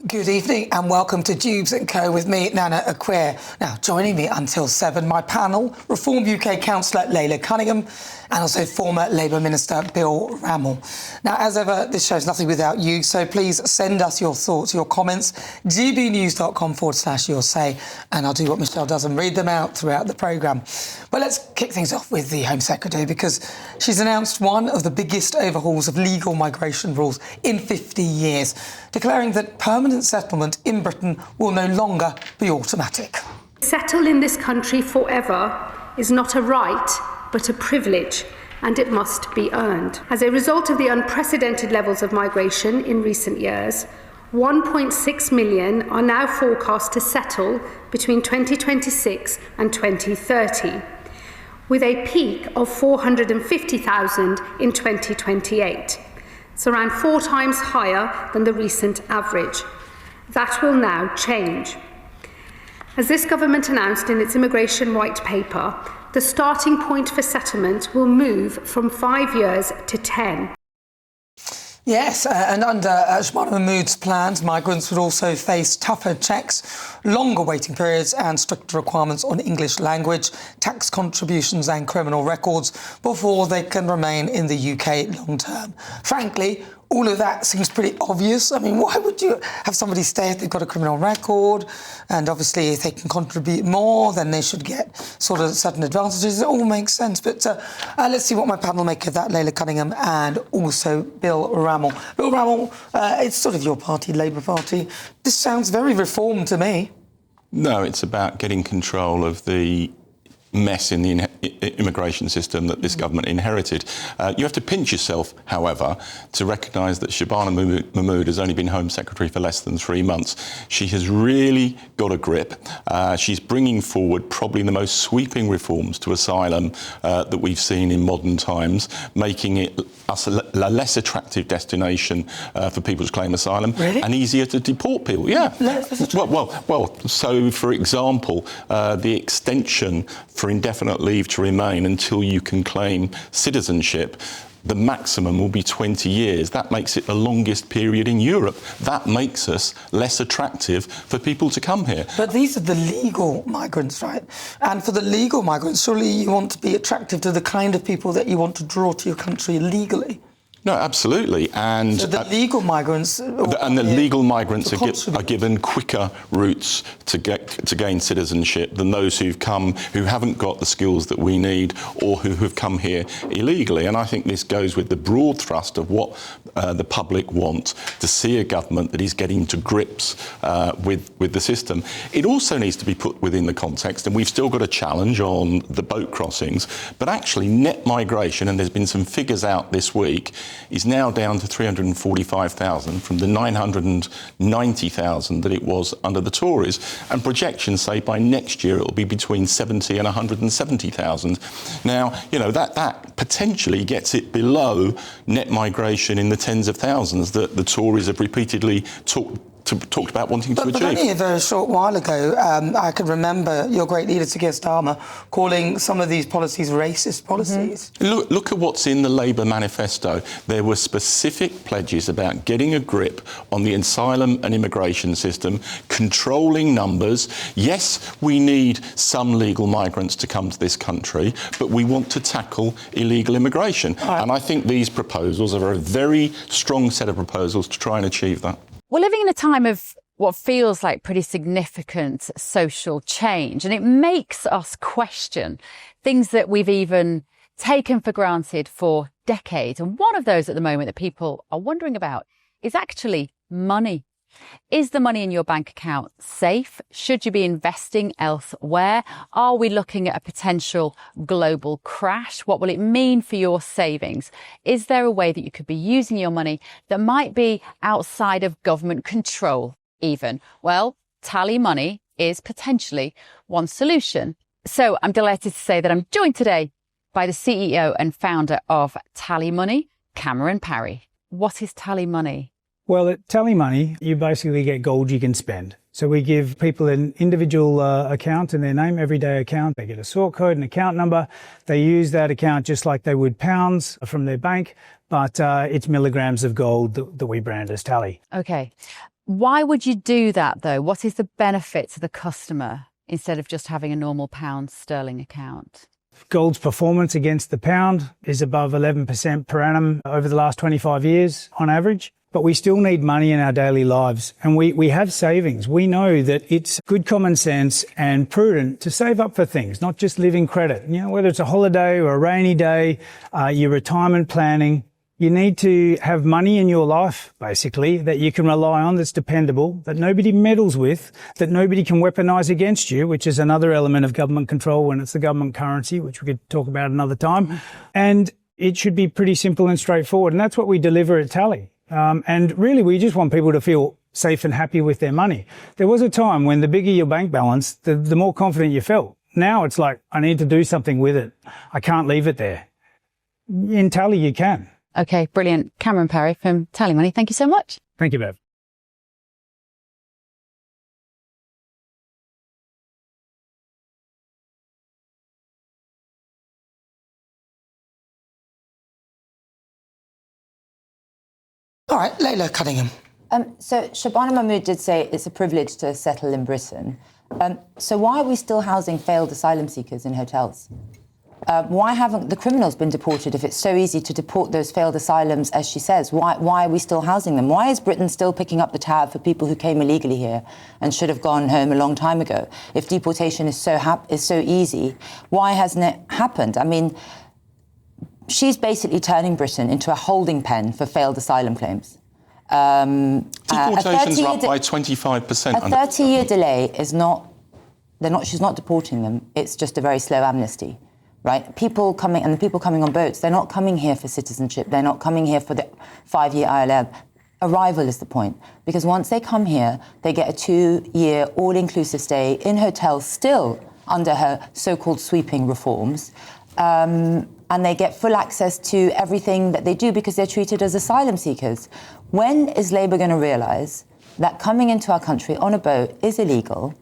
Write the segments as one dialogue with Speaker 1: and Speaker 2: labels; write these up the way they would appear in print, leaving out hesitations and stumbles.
Speaker 1: Good evening and welcome to Jubes & Co with me, Nana Aquare. Now, joining me until 7, my panel, Reform UK Councillor Lalia Cunnigham and also former Labour Minister Bill Rammell. Now, as ever, this show's nothing without you, so please send us your thoughts, your comments, gbnews.com/your say, and I'll do what Michelle does and read them out throughout the programme. But let's kick things off with the Home Secretary, because she's announced one of the biggest overhauls of legal migration rules in 50 years, declaring that permanent settlement in Britain will no longer be automatic.
Speaker 2: Settle in this country forever is not a right, but a privilege, and it must be earned. As a result of the unprecedented levels of migration in recent years, 1.6 million are now forecast to settle between 2026 and 2030, with a peak of 450,000 in 2028. It's around 4 times higher than the recent average. That will now change. As this government announced in its immigration white paper, the starting point for settlement will move from 5 years to 10.
Speaker 1: Yes, and under Mahmood's plans, migrants would also face tougher checks, longer waiting periods and stricter requirements on English language, tax contributions and criminal records before they can remain in the UK long term. Frankly, all of that seems pretty obvious. I mean, why would you have somebody stay if they've got a criminal record? And obviously, if they can contribute more, then they should get sort of certain advantages. It all makes sense. But let's see what my panel make of that, Lalia Cunnigham and also Bill Rammell. Bill Rammell, it's sort of your party, Labour Party. This sounds very reform to me.
Speaker 3: No, it's about getting control of the mess in the immigration system that this government inherited. You have to pinch yourself, however, to recognise that Shabana Mahmood has only been Home Secretary for less than 3 months. She has really got a grip. She's bringing forward probably the most sweeping reforms to asylum that we've seen in modern times, making it us a less attractive destination for people to claim asylum.
Speaker 1: Really?
Speaker 3: And easier to deport people. Yeah. Well. So, for example, the extension for indefinite leave to remain until you can claim citizenship, the maximum will be 20 years. That makes it the longest period in Europe. That makes us less attractive for people to come here.
Speaker 1: But these are the legal migrants, right? And for the legal migrants, surely you want to be attractive to the kind of people that you want to draw to your country legally.
Speaker 3: No, absolutely. And
Speaker 1: so the legal migrants...
Speaker 3: legal migrants are given quicker routes to gain citizenship than those who haven't got the skills that we need or who have come here illegally. And I think this goes with the broad thrust of what the public want, to see a government that is getting to grips with the system. It also needs to be put within the context, and we've still got a challenge on the boat crossings, but actually net migration, and there's been some figures out this week, is now down to 345,000 from the 990,000 that it was under the Tories. And projections say by next year it'll be between 70 and 170,000. Now, you know, that potentially gets it below net migration in the tens of thousands that the Tories have repeatedly talked about wanting to achieve.
Speaker 1: But only a very short while ago, I can remember your great leader, Sir Keir Starmer, calling some of these policies racist policies.
Speaker 3: Mm-hmm. Look at what's in the Labour manifesto. There were specific pledges about getting a grip on the asylum and immigration system, controlling numbers. Yes, we need some legal migrants to come to this country, but we want to tackle illegal immigration. Right. And I think these proposals are a very strong set of proposals to try and achieve that.
Speaker 4: We're living in a time of what feels like pretty significant social change, and it makes us question things that we've even taken for granted for decades. And one of those at the moment that people are wondering about is actually money. Is the money in your bank account safe? Should you be investing elsewhere? Are we looking at a potential global crash? What will it mean for your savings? Is there a way that you could be using your money that might be outside of government control even? Well, TallyMoney is potentially one solution. So I'm delighted to say that I'm joined today by the CEO and founder of TallyMoney, Cameron Parry. What is TallyMoney?
Speaker 5: Well, at TallyMoney, you basically get gold you can spend. So we give people an individual account in their name, everyday account. They get a sort code, an account number. They use that account just like they would pounds from their bank, but it's milligrams of gold that we brand as Tally.
Speaker 4: Okay. Why would you do that, though? What is the benefit to the customer instead of just having a normal pound sterling account?
Speaker 5: Gold's performance against the pound is above 11% per annum over the last 25 years on average. But we still need money in our daily lives, and we have savings. We know that it's good common sense and prudent to save up for things, not just live in credit. You know, whether it's a holiday or a rainy day, your retirement planning, you need to have money in your life, basically, that you can rely on, that's dependable, that nobody meddles with, that nobody can weaponise against you, which is another element of government control when it's the government currency, which we could talk about another time. And it should be pretty simple and straightforward, and that's what we deliver at Tally. And really, we just want people to feel safe and happy with their money. There was a time when the bigger your bank balance, the more confident you felt. Now it's like, I need to do something with it. I can't leave it there. In Tally, you can.
Speaker 4: OK, brilliant. Cameron Parry from TallyMoney, thank you so much.
Speaker 5: Thank you, Bev.
Speaker 1: All right, Lalia Cunnigham.
Speaker 6: So Shabana Mahmood did say it's a privilege to settle in Britain. So why are we still housing failed asylum seekers in hotels? Why haven't the criminals been deported if it's so easy to deport those failed asylums, as she says? Why are we still housing them? Why is Britain still picking up the tab for people who came illegally here and should have gone home a long time ago? If deportation is so easy, why hasn't it happened? I mean, she's basically turning Britain into a holding pen for failed asylum claims.
Speaker 3: Deportations are up by 25%.
Speaker 6: A 30-year delay is not... she's not deporting them. It's just a very slow amnesty, right? People coming on boats, they're not coming here for citizenship. They're not coming here for the 5-year ILM. Arrival is the point. Because once they come here, they get a 2-year all-inclusive stay in hotels still under her so-called sweeping reforms. And they get full access to everything that they do because they're treated as asylum seekers. When is Labour going to realise that coming into our country on a boat is illegal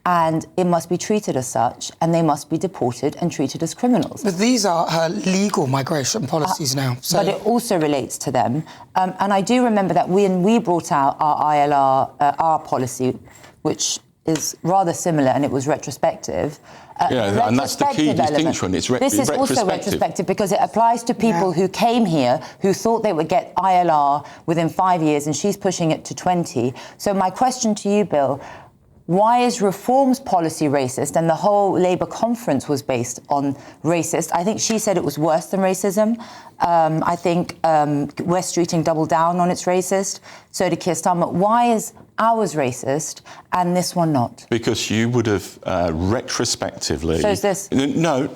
Speaker 6: and it must be treated as such and they must be deported and treated as criminals?
Speaker 1: But these are her legal migration policies now. So.
Speaker 6: But it also relates to them. And I do remember that when we brought out our ILR, our policy, which is rather similar and it was retrospective.
Speaker 3: And that's the key distinction. It's
Speaker 6: this is also retrospective because it applies to people who came here, who thought they would get ILR within 5 years, and she's pushing it to 20. So my question to you, Bill, why is reforms policy racist? And the whole Labour conference was based on racist. I think she said it was worse than racism. I think West Streeting doubled down on its racist. So did Keir Starmer. Why is ours racist and this one not? Because you would have retrospectively... So is this... No.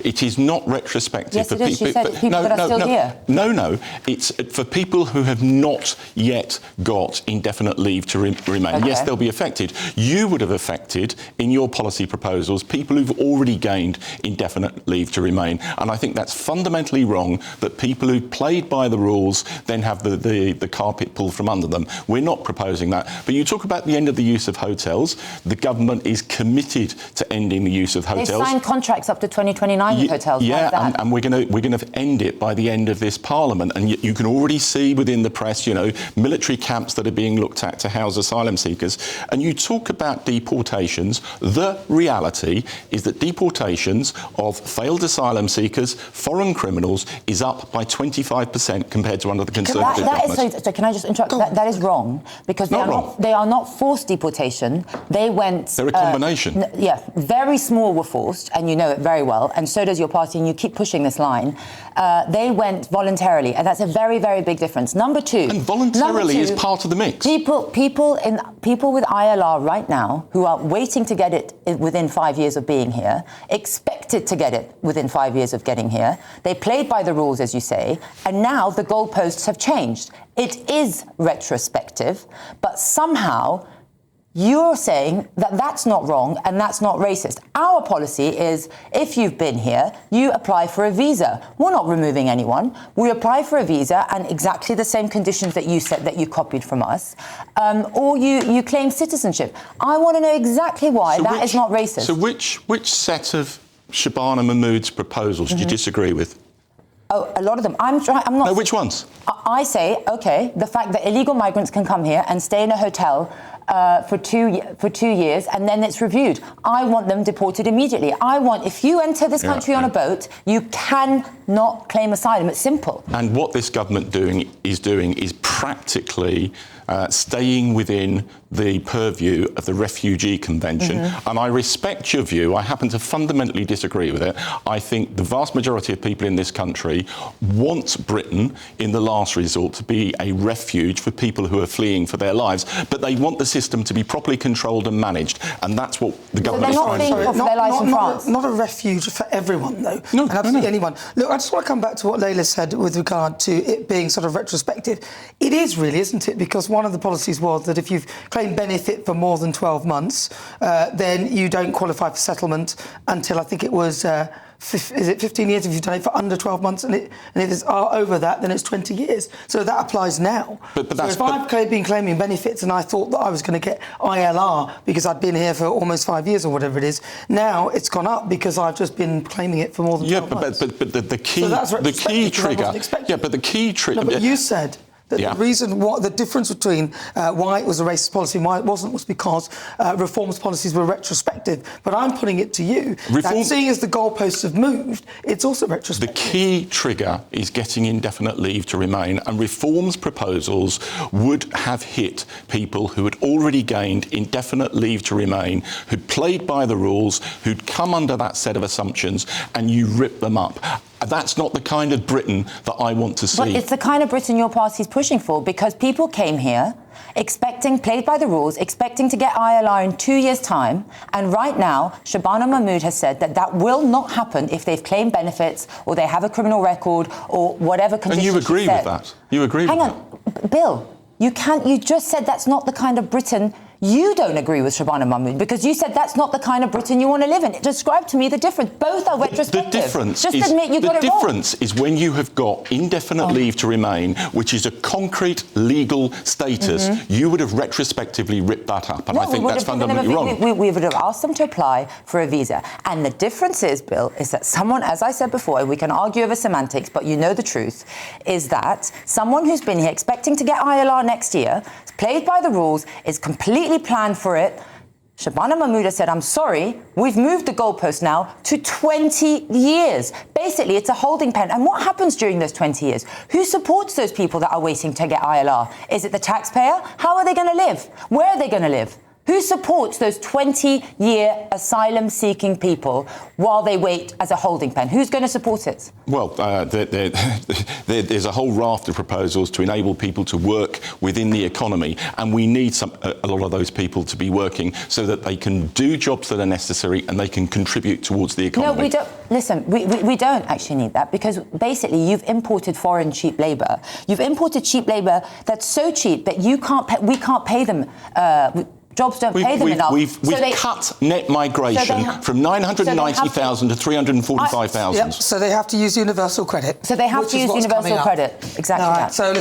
Speaker 6: It is not retrospective. Yes, it is. She said people that are still here. No. It's for people who have not yet got indefinite leave to remain. Okay. Yes, they'll be affected. You would have affected, in your policy proposals, people who've already gained indefinite leave to remain. And I think that's fundamentally wrong, that people who played by the rules then have the carpet pulled from under them. We're not proposing that. But you talk about the end of the use of hotels. The government is committed to ending the use of hotels. They signed contracts up to 2029 with hotels. Yeah, and we're going to end it by the end of this Parliament. And you can already see within the press, military camps that are being looked at to house asylum seekers. And you talk about deportations. The reality is that deportations of failed asylum seekers, foreign criminals, is up by 25% compared to under the Conservative government. So can I just interrupt? That is wrong, because they are not forced deportation. They went... They're a combination. Very small were forced, and you know it very well, and so does your party, and you keep pushing this line. They went voluntarily, and that's a very, very big difference. Number two... And voluntarily is part of the mix. People with ILR right now, who are waiting to get it within 5 years of being here, expected to get it within 5 years of getting here. They played by the rules, as you say, and now the goalposts have changed. It is retrospective, but somehow you're saying that that's not wrong and that's not racist. Our policy is, if you've been here, you apply for a visa. We're not removing anyone. We apply for a visa and exactly the same conditions that you said that you copied from us, or you claim citizenship. I want to know exactly why that is not racist. So which set of Shabana Mahmood's proposals do you disagree with? Oh, a lot of them. I'm not...
Speaker 3: No, which ones?
Speaker 6: I say, OK, the fact that illegal migrants can come here and stay in a hotel for 2 years and then it's reviewed. I want them deported immediately. I want, if you enter this country on a boat, you cannot claim asylum. It's simple.
Speaker 3: And what this government is practically staying within the purview of the Refugee Convention. And I respect your view. I happen to fundamentally disagree with it. I think the vast majority of people in this country want Britain, in the last resort, to be a refuge for people who are fleeing for their lives, but they want the system to be properly controlled and managed, and that's what the government is trying to do.
Speaker 6: They're not fleeing for their lives in France.
Speaker 1: Not a refuge for everyone, though.
Speaker 3: No,
Speaker 1: and absolutely anyone. Look, I just want to come back to what Lalia said with regard to it being sort of retrospective. It is really, isn't it? Because one of the policies was that if you've claimed benefit for more than 12 months, then you don't qualify for settlement until, I think it was, is it 15 years if you've done it for under 12 months, and if it's over that, then it's 20 years. So that applies now. But if I've been claiming benefits and I thought that I was going to get ILR because I'd been here for almost 5 years or whatever it is, now it's gone up because I've just been claiming it for more than 12 months.
Speaker 3: But the key trigger... Yeah, but the key trigger...
Speaker 1: No, but you said... The reason, the difference between why it was a racist policy and why it wasn't was because reformist policies were retrospective. But I'm putting it to you that seeing as the goalposts have moved, it's also retrospective.
Speaker 3: The key trigger is getting indefinite leave to remain, and reforms proposals would have hit people who had already gained indefinite leave to remain, who'd played by the rules, who'd come under that set of assumptions, and you rip them up. That's not the kind of Britain that I want to see.
Speaker 6: But it's the kind of Britain your party's pushing for, because people came here played by the rules, expecting to get ILR in 2 years' time. And right now, Shabana Mahmood has said that will not happen if they've claimed benefits or they have a criminal record or whatever condition.
Speaker 3: And you agree with that? You agree with that?
Speaker 6: Hang on, Bill, you just said that's not the kind of Britain. You don't agree with Shabana Mahmood because you said that's not the kind of Britain you want to live in. Describe to me the difference. Both are retrospective.
Speaker 3: The difference is when you have got indefinite leave to remain, which is a concrete legal status, you would have retrospectively ripped that up. And I think that's fundamentally wrong.
Speaker 6: We would have asked them to apply for a visa. And the difference is, Bill, is that someone, as I said before, we can argue over semantics, but you know the truth, is that someone who's been here expecting to get ILR next year, played by the rules, is completely planned for it. Shabana Mahmood has said, I'm sorry, we've moved the goalpost now to 20 years. Basically, it's a holding pen. And what happens during those 20 years? Who supports those people that are waiting to get ILR? Is it the taxpayer? How are they going to live? Where are they going to live? Who supports those 20-year asylum-seeking people while they wait as a holding pen? Who's going to support it?
Speaker 3: Well, there's a whole raft of proposals to enable people to work within the economy, and we need a lot of those people to be working so that they can do jobs that are necessary and they can contribute towards the economy.
Speaker 6: No, we don't. Listen, we don't actually need that, because basically you've imported foreign cheap labour. You've imported cheap labour that's so cheap that we can't pay them. Jobs don't pay them enough.
Speaker 3: We've cut net migration from 990,000 to 345,000.
Speaker 1: So they have to use universal credit.
Speaker 6: So they have to use universal credit. Exactly that.
Speaker 1: So listen.